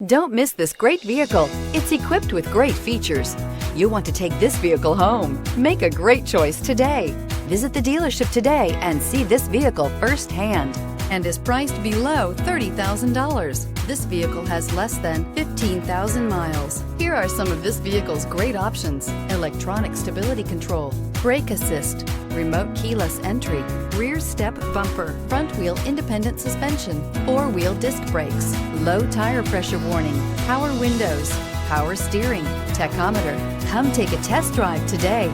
Don't miss this great vehicle. It's equipped with great features. You'll want to take this vehicle home. Make a great choice today. Visit the dealership today and see this vehicle firsthand, and is priced below $30,000. This vehicle has less than 15,000 miles. Here are some of this vehicle's great options: electronic stability control, brake assist, remote keyless entry, rear step bumper, front wheel independent suspension, four-wheel disc brakes, low tire pressure warning, power windows, power steering, tachometer. Come take a test drive today.